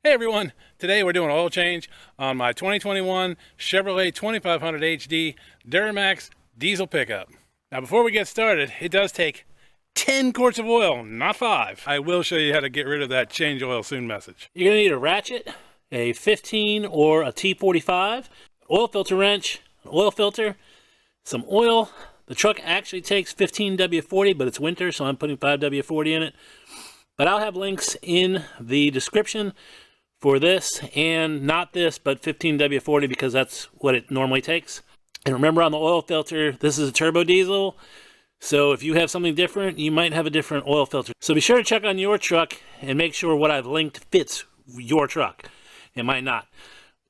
Hey everyone, today we're doing an oil change on my 2021 Chevrolet 2500 HD Duramax diesel pickup. Now before we get started, it does take 10 quarts of oil, not 5. I will show you how to get rid of that change oil soon message. You're going to need a ratchet, a 15 or a T45, oil filter wrench, an oil filter, some oil. The truck actually takes 15 W40, but it's winter, so I'm putting 5 W40 in it. But I'll have links in the description for this and not this, but 15 W40 because that's what it normally takes. And remember, on the oil filter, this is a turbo diesel. So if you have something different, you might have a different oil filter. So be sure to check on your truck and make sure what I've linked fits your truck. It might not.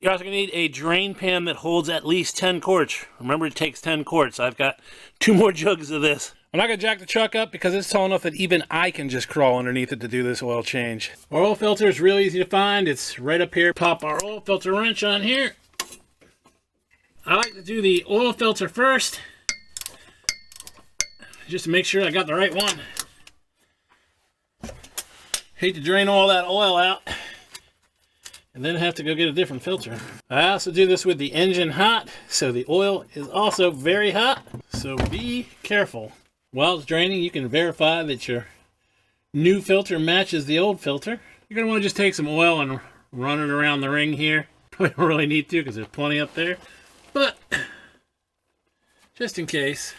You're also going to need a drain pan that holds at least 10 quarts. Remember, it takes 10 quarts. I've got 2 more jugs of this. I'm not going to jack the truck up because it's tall enough that even I can just crawl underneath it to do this oil change. Our oil filter is really easy to find. It's right up here. Pop our oil filter wrench on here. I like to do the oil filter first, just to make sure I got the right one. Hate to drain all that oil out and then have to go get a different filter. I also do this with the engine hot, so the oil is also very hot, so be careful. While it's draining, you can verify that your new filter matches the old filter. You're going to want to just take some oil and run it around the ring here. Probably don't really need to because there's plenty up there, but just in case.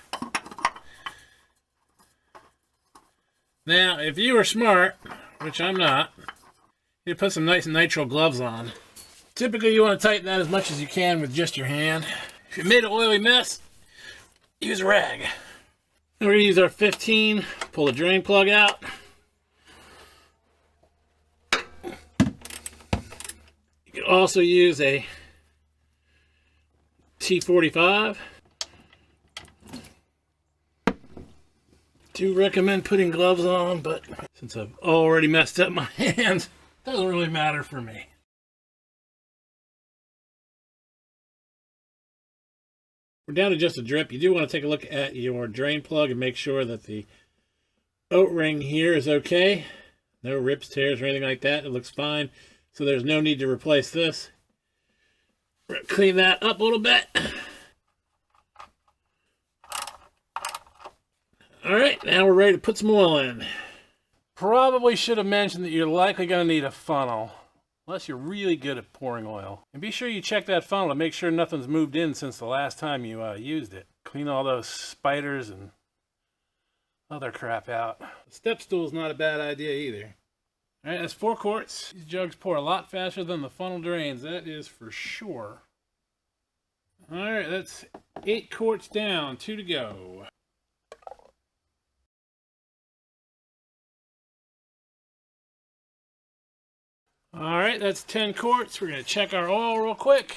Now, if you are smart, which I'm not, you put some nice nitrile gloves on. Typically, you want to tighten that as much as you can with just your hand. If you made an oily mess, use a rag. Now we're going to use our 15, pull the drain plug out. You can also use a T45. Do recommend putting gloves on, but since I've already messed up my hands, it doesn't really matter for me. We're down to just a drip. You do want to take a look at your drain plug and make sure that the O-ring here is okay. No rips, tears, or anything like that. It looks fine. So there's no need to replace this. We're going to clean that up a little bit. Alright, now we're ready to put some oil in. Probably should have mentioned that you're likely going to need a funnel, unless you're really good at pouring oil. And be sure you check that funnel to make sure nothing's moved in since the last time you used it. Clean all those spiders and other crap out. The step stool is not a bad idea either. Alright, that's 4 quarts. These jugs pour a lot faster than the funnel drains, that is for sure. Alright, that's 8 quarts down, 2 to go. Alright, that's 10 quarts. We're going to check our oil real quick.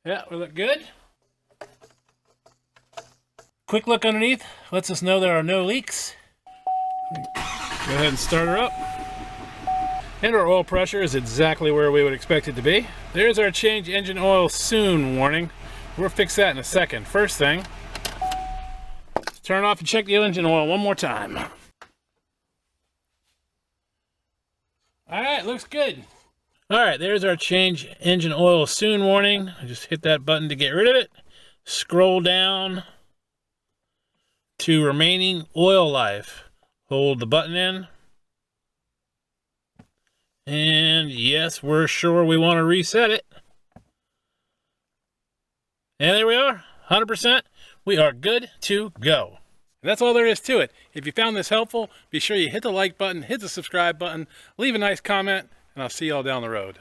Yeah, we look good. Quick look underneath lets us know there are no leaks. Go ahead and start her up. And our oil pressure is exactly where we would expect it to be. There's our change engine oil soon warning. We'll fix that in a second. First thing, turn off and check the engine oil one more time. Alright, looks good. Alright, there's our change engine oil soon warning. I just hit that button to get rid of it. Scroll down to remaining oil life. Hold the button in. And yes, we're sure we want to reset it. And there we are, 100%. We are good to go. That's all there is to it. If you found this helpful, be sure you hit the like button, hit the subscribe button, leave a nice comment, and I'll see you all down the road.